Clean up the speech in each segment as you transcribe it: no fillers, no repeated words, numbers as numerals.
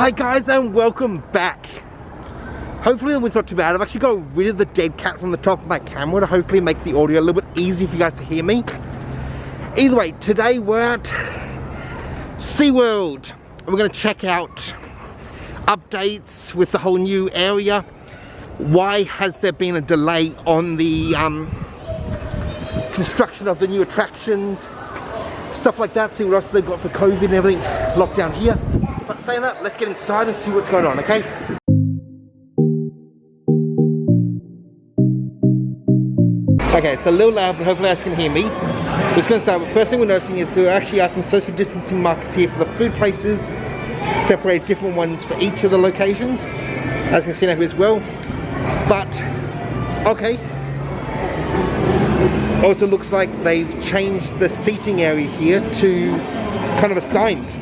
Hi guys, and welcome back. Hopefully the wind's not too bad. I've actually got rid of the dead cat from the top of my camera to hopefully make the audio a little bit easier for you guys to hear me. Either way, today we're at SeaWorld and we're going to check out updates with the whole new area. Why has there been a delay on the construction of the new attractions, stuff like that, see what else they've got for COVID and everything locked down here. But saying that, let's get inside and see what's going on, okay? Okay, it's a little loud, but hopefully you guys can hear me. We're just going to start with the first thing we're noticing is there actually are some social distancing markers here for the food places, separate different ones for each of the locations, as you can see now here as well. But, okay. Also looks like they've changed the seating area here to kind of assigned.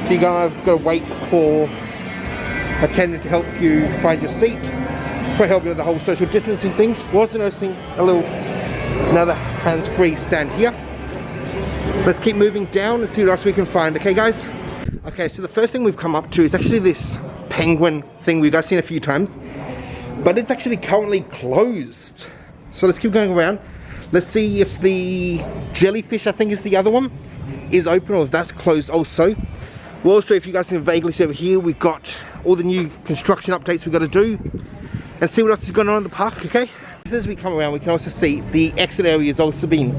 So you're got to wait for a attendant to help you find your seat, to help you with the whole social distancing things. We're also noticing another hands-free stand here. Let's keep moving down and see what else we can find. Okay, guys? Okay, so the first thing we've come up to is actually this penguin thing we've guys seen a few times, but it's actually currently closed. So let's keep going around. Let's see if the jellyfish, I think is the other one, is open or if that's closed also. Well, also, if you guys can vaguely see over here, we've got all the new construction updates we've got to do and see what else is going on in the park, okay? As we come around, we can also see the exit area has also been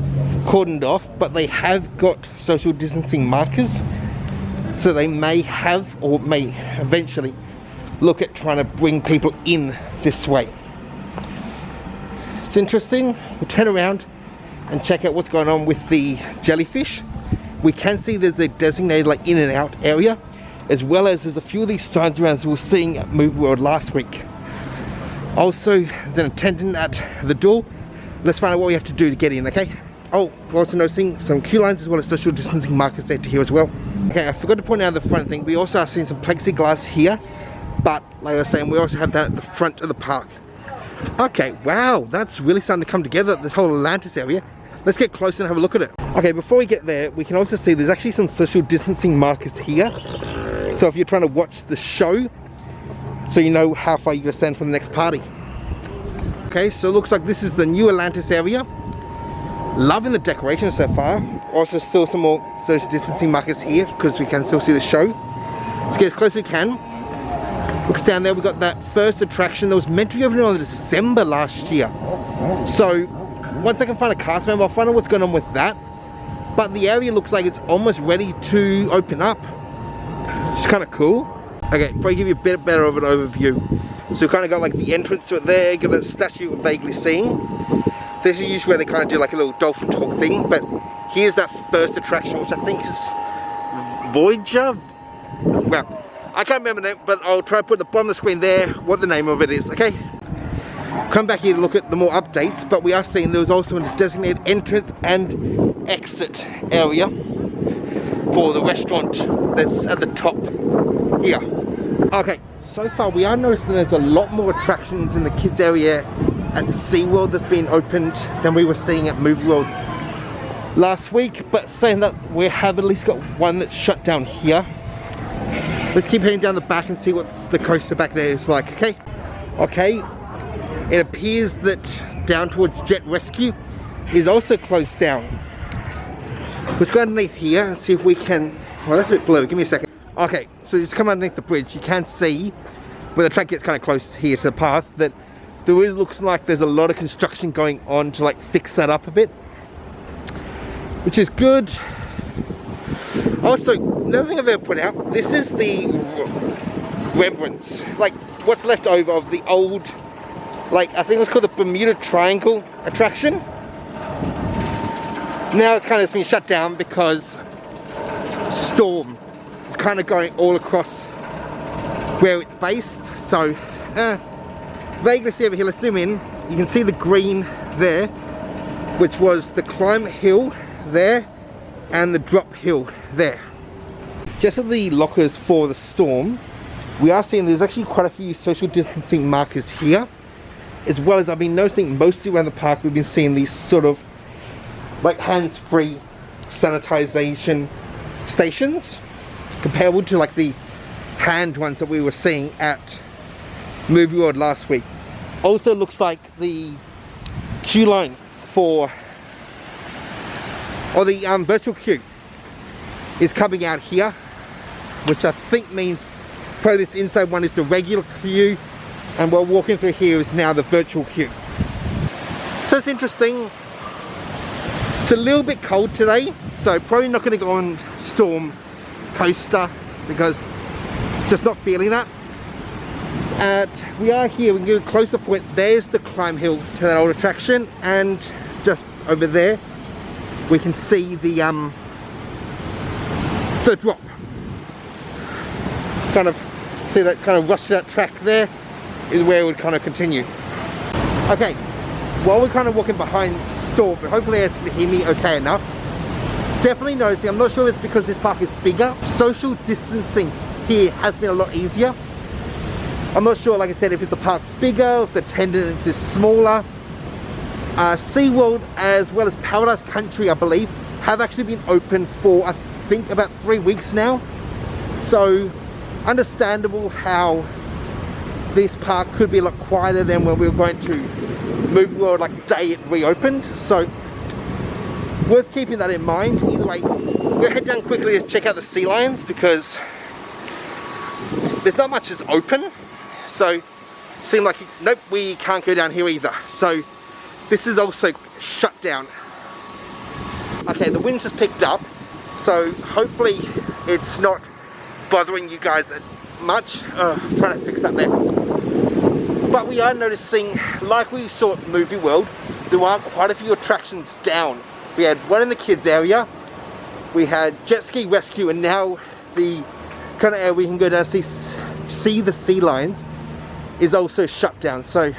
cordoned off, but they have got social distancing markers, so they may have or may eventually look at trying to bring people in this way. It's interesting. We'll turn around and check out what's going on with the jellyfish. We can see there's a designated like in and out area, as well as there's a few of these signs around as we were seeing at Movie World last week. Also, there's an attendant at the door. Let's find out what we have to do to get in, okay? Oh, we're also noticing some queue lines as well as social distancing markers there to here as well. Okay, I forgot to point out the front thing. We also are seeing some plexiglass here, but like I was saying, we also have that at the front of the park. Okay, wow, that's really starting to come together, this whole Atlantis area. Let's get closer and have a look at it. Okay, before we get there, we can also see there's actually some social distancing markers here. So if you're trying to watch the show, so you know how far you're gonna stand from the next party. Okay, so it looks like this is the new Atlantis area. Loving the decoration so far. Also still some more social distancing markers here because we can still see the show. Let's get as close as we can. Looks down there, we've got that first attraction that was meant to be opening on December last year. So once I can find a cast member, I'll find out what's going on with that. But the area looks like it's almost ready to open up. It's kind of cool. Okay, probably give you a bit better of an overview. So we kind of got like the entrance to it there, got that statue we're vaguely seeing. This is usually where they kind of do like a little dolphin talk thing, but here's that first attraction, which I think is Voyager. Well, I can't remember the name, but I'll try to put at the bottom of the screen there what the name of it is, okay? Come back here to look at the more updates, but we are seeing there was also a designated entrance and exit area for the restaurant that's at the top here. Okay, so far we are noticing there's a lot more attractions in the kids area at SeaWorld that's been opened than we were seeing at Movie World last week, but saying that we have at least got one that's shut down here. Let's keep heading down the back and see what the coaster back there is like, okay? Okay, it appears that down towards Jet Rescue is also closed down. Let's go underneath here and see if we can, well that's a bit blurry, give me a second. Okay, so just come underneath the bridge, you can see where the track gets kind of close here to the path that there is, looks like there's a lot of construction going on to like fix that up a bit, which is good. Also, another thing I've ever put out, this is the remnants, like what's left over of the old, like I think it's called the Bermuda Triangle attraction. Now it's kind of been shut down because storm is kind of going all across where it's based. So vaguely see over here, let's zoom in, you can see the green there, which was the climb hill there and the drop hill there. Just at the lockers for the storm, we are seeing there's actually quite a few social distancing markers here, as well as I've been noticing mostly around the park we've been seeing these sort of like hands-free sanitization stations comparable to like the tanned ones that we were seeing at Movie World last week. Also looks like the queue line for, or the virtual queue is coming out here, which I think means probably this inside one is the regular queue, and what we're walking through here is now the virtual queue. So it's interesting. It's a little bit cold today, so probably not going to go on Storm Coaster because just not feeling that. We are here, we can get a closer point. There's the climb hill to that old attraction, and just over there we can see the drop. Kind of see that kind of rusted out track there is where it would kind of continue. Okay, while we're kind of walking behind Storm, but hopefully you guys can hear me okay enough. Definitely noticing, I'm not sure if it's because this park is bigger, social distancing here has been a lot easier. I'm not sure, like I said, if it's the park's bigger, if the attendance is smaller. SeaWorld as well as Paradise Country, I believe, have actually been open for, I think, about 3 weeks now. So understandable how this park could be a lot quieter than when we were going to Movie World like day it reopened. So worth keeping that in mind. Either way, we'll head down quickly to check out the sea lions because there's not much that's open. So seemed like, nope, we can't go down here either. So this is also shut down. Okay, the wind just picked up, so hopefully it's not bothering you guys much. Trying to fix that there. But we are noticing, like we saw at Movie World, there are quite a few attractions down. We had one in the kids area, we had jet ski rescue, and now the kind of area we can go down and see the sea lions is also shut down. So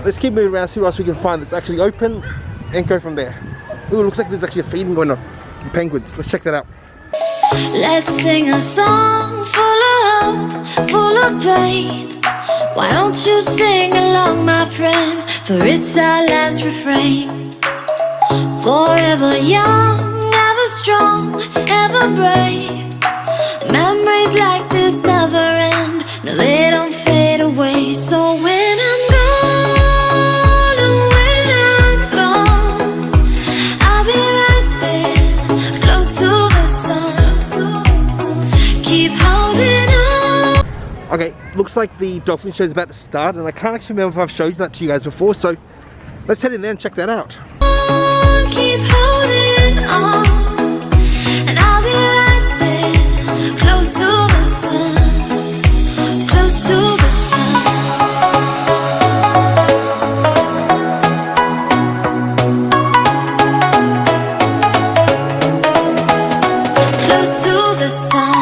let's keep moving around, see what else we can find that's actually open, and go from there. Ooh, looks like there's actually a feeding going on. Penguins, let's check that out. Let's sing a song full of hope, full of pain. Why don't you sing along, my friend, for it's our last refrain. Forever young, ever strong, ever brave. Memories like this never end, no, they don't fade away. So when I'm gone, oh, when I'm gone, I'll be right there, close to the sun. Keep holding on. Okay, looks like the dolphin show is about to start, and I can't actually remember if I've showed that to you guys before, so let's head in there and check that out. Keep holding on, and I'll be right there, close to the sun, close to the sun. Close to the sun.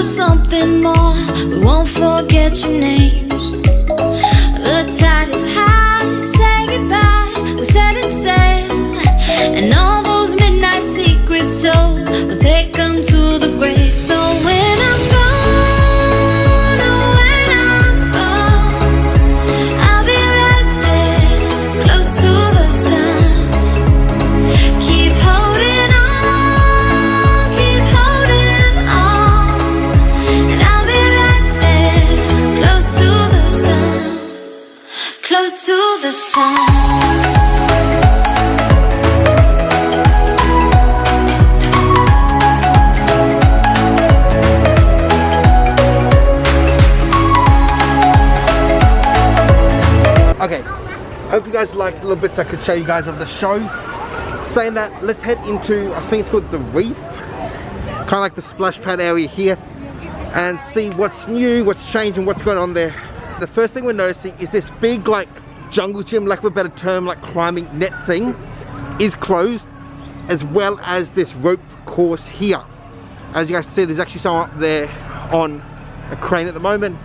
Something more, we won't forget your names. The tide is high, say goodbye, we're setting sail, and all those midnight secrets told, we'll take them to the grave. So when I'm gone, oh, when I'm gone, I'll be right there, close to the sun. Keep holding on, keep holding on, and I'll be right there, close to the sun, close to the sun. Okay, hope you guys liked the little bits I could show you guys of the show. Saying that, let's head into, I think it's called the Reef, kind of like the splash pad area here, and see what's new, what's changed, and what's going on there. The first thing we're noticing is this big like jungle gym, lack of a better term, like climbing net thing is closed, as well as this rope course here. As you guys see, there's actually someone up there on a crane at the moment.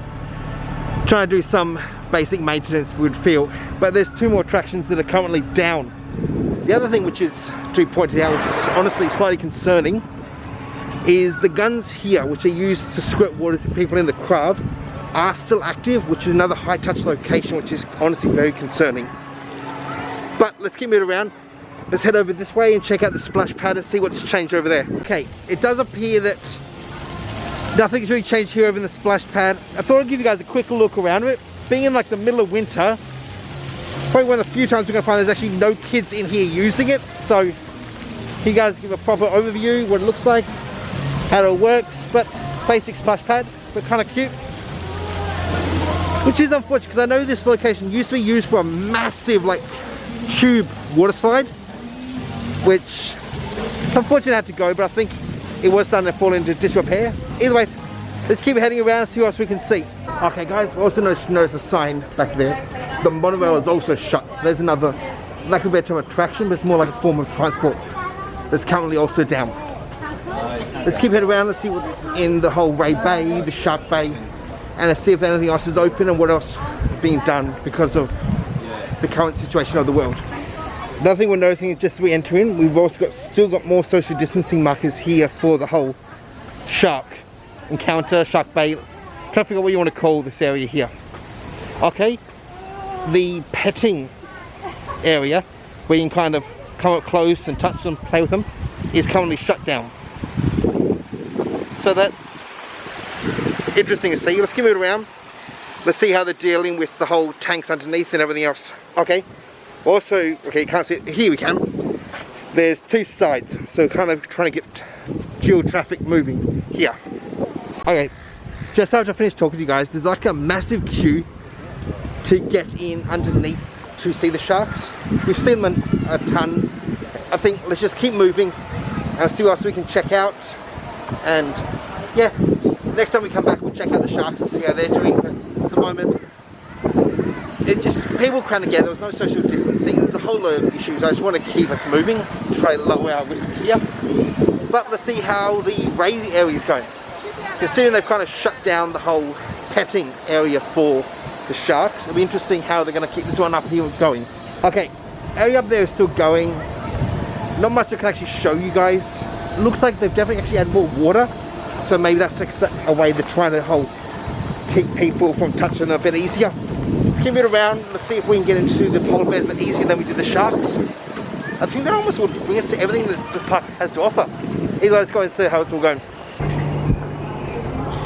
trying to do some basic maintenance, we would feel. But there's 2 more attractions that are currently down. The other thing which is to be pointed out, which is honestly slightly concerning, is the guns here, which are used to squirt water to people in the crafts, are still active, which is another high touch location, which is honestly very concerning. But let's keep moving around. Let's head over this way and check out the splash pad and see what's changed over there. Okay, it does appear that nothing's really changed here over in the splash pad. I thought I'd give you guys a quick look around it. Being in like the middle of winter, probably one of the few times we're gonna find there's actually no kids in here using it. So you guys give a proper overview, what it looks like, how it works, but basic splash pad, but kind of cute. Which is unfortunate because I know this location used to be used for a massive like tube water slide, which it's unfortunate it had to go, but I think it was starting to fall into disrepair. Either way, let's keep heading around and see what else we can see. Okay guys, we also notice a sign back there. The monorail is also shut, so there's another, like a better term, attraction, but it's more like a form of transport that's currently also down. Let's keep heading around, let's see what's in the whole Ray Bay, the Shark Bay, and let's see if anything else is open and what else is being done because of the current situation of the world. Another thing we're noticing is just as we enter in, we've also still got more social distancing markers here for the whole shark encounter, Shark Bay. Trying to figure out what you want to call this area here. Okay, the petting area where you can kind of come up close and touch them, play with them, is currently shut down. So that's interesting to see. Let's keep moving around. Let's see how they're dealing with the whole tanks underneath and everything else. Okay. Also, okay, you can't see it. Here we can. There's 2 sides, so kind of trying to get dual traffic moving here. Okay, just after I finished talking to you guys, there's like a massive queue to get in underneath to see the sharks. We've seen them a ton. I think let's just keep moving and see what else we can check out. And yeah, next time we come back, we'll check out the sharks and see how they're doing. But at the moment, it just, people crammed together, there's no social distancing, there's a whole lot of issues. I just want to keep us moving, try to lower our risk here. But let's see how the Ray area is going. Considering they've kind of shut down the whole petting area for the sharks, it'll be interesting how they're going to keep this one up here going. Okay, area up there is still going. Not much I can actually show you guys. It looks like they've definitely actually added more water, so maybe that's a way they're trying to keep people from touching them a bit easier. Let's keep it around, let's see if we can get into the polar bears a bit easier than we did the sharks. I think that almost would bring us to everything that this park has to offer. Either way, let's go and see how it's all going.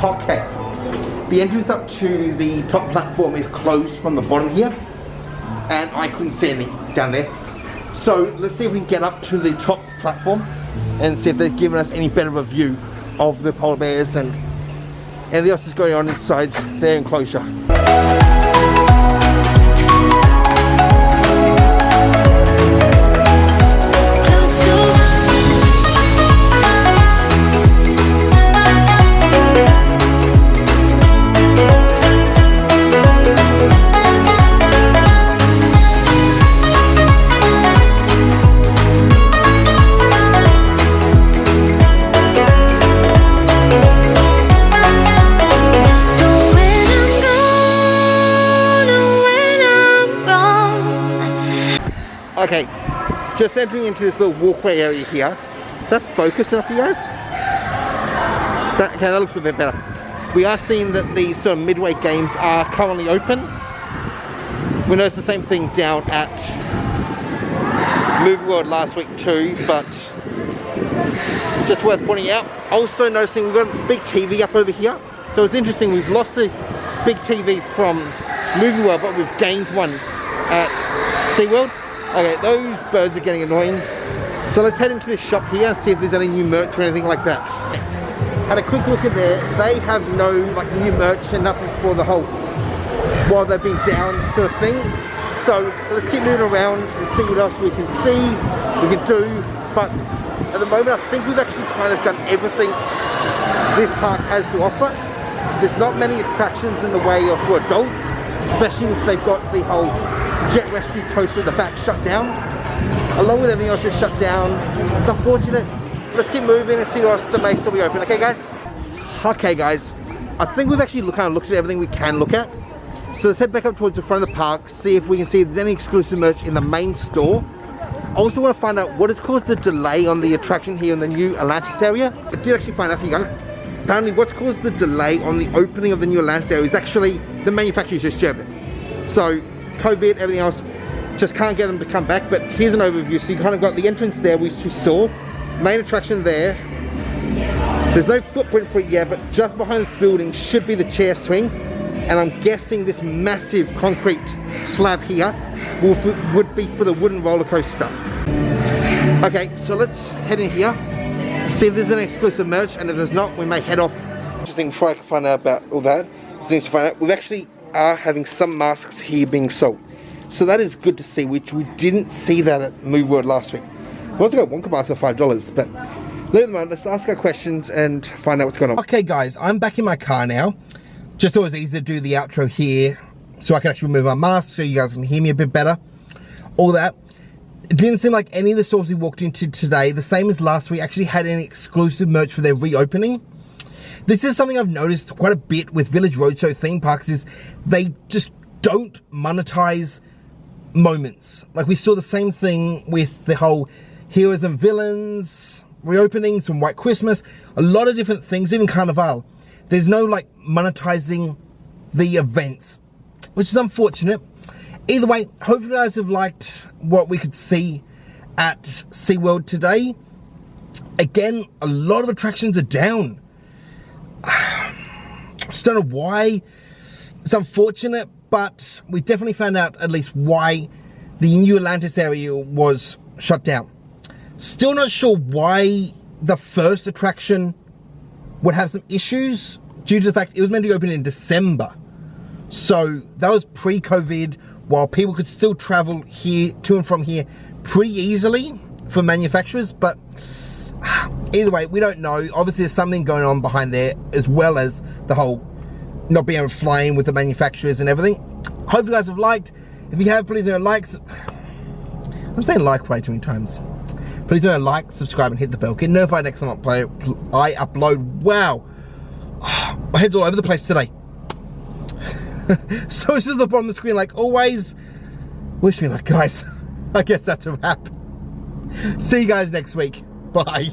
Okay, the entrance up to the top platform is closed from the bottom here, and I couldn't see any down there. So let's see if we can get up to the top platform and see if they've given us any better of a view of the polar bears and anything else that's going on inside their enclosure. Okay, just entering into this little walkway area here. Is that focused enough for you guys? Okay, that looks a bit better. We are seeing that the sort of midway games are currently open. We noticed the same thing down at Movie World last week too, but just worth pointing out. Also noticing we've got a big TV up over here. So it's interesting, we've lost the big TV from Movie World, but we've gained one at SeaWorld. Okay, those birds are getting annoying. So let's head into this shop here and see if there's any new merch or anything like that. Had a quick look in there. They have no like new merch and nothing for the whole while they've been down sort of thing. So let's keep moving around and see what else we can see, we can do. But at the moment, I think we've actually kind of done everything this park has to offer. There's not many attractions in the way of for adults, especially if they've got the whole jet rescue coaster at the back shut down. Along with everything else is shut down. It's unfortunate. Let's keep moving and see what else the may still be open. Okay guys? Okay guys, I think we've actually kind of looked at everything we can look at. So let's head back up towards the front of the park, see if we can see if there's any exclusive merch in the main store. I also want to find out what has caused the delay on the attraction here in the new Atlantis area. I did actually find out for you guys. Apparently what's caused the delay on the opening of the new Atlantis area is actually the manufacturer is just German. So COVID, everything else, just can't get them to come back. But here's an overview. So you kind of got the entrance there we saw, main attraction there. There's no footprint for it yet, but just behind this building should be the chair swing. And I'm guessing this massive concrete slab here would be for the wooden roller coaster. Okay, so let's head in here, see if there's any exclusive merch, and if there's not, we may head off. Just think before I can find out about all that, things to find out. We actually are having some masks here being sold. So that is good to see, which we didn't see that at SeaWorld last week. We also got Wonka masks for $5, but at the moment, let's ask our questions and find out what's going on. Okay guys, I'm back in my car now. Just thought it was easy to do the outro here so I can actually remove my mask so you guys can hear me a bit better. All that. It didn't seem like any of the stores we walked into today, the same as last week, actually had any exclusive merch for their reopening. This is something I've noticed quite a bit with Village Roadshow theme parks, is they just don't monetize moments. Like we saw the same thing with the whole Heroes and Villains reopenings from White Christmas, a lot of different things, even Carnival. There's no like monetizing the events, which is unfortunate. Either way, hopefully you guys have liked what we could see at SeaWorld today. Again, a lot of attractions are down. Just don't know why. It's unfortunate, but we definitely found out at least why the new Atlantis area was shut down. Still not sure why the first attraction would have some issues due to the fact it was meant to open in December. So that was pre-COVID, while people could still travel here to and from here pretty easily for manufacturers. But either way, we don't know. Obviously there's something going on behind there, as well as the whole not being able to fly in with the manufacturers and everything. Hope you guys have liked. If you have, please do a like. I'm saying like way too many times. Please do a like, subscribe, and hit the bell. Get notified next time I upload. Wow, my head's all over the place today. So this is the bottom of the screen, like always. Wish me luck, guys. I guess that's a wrap. See you guys next week. Bye.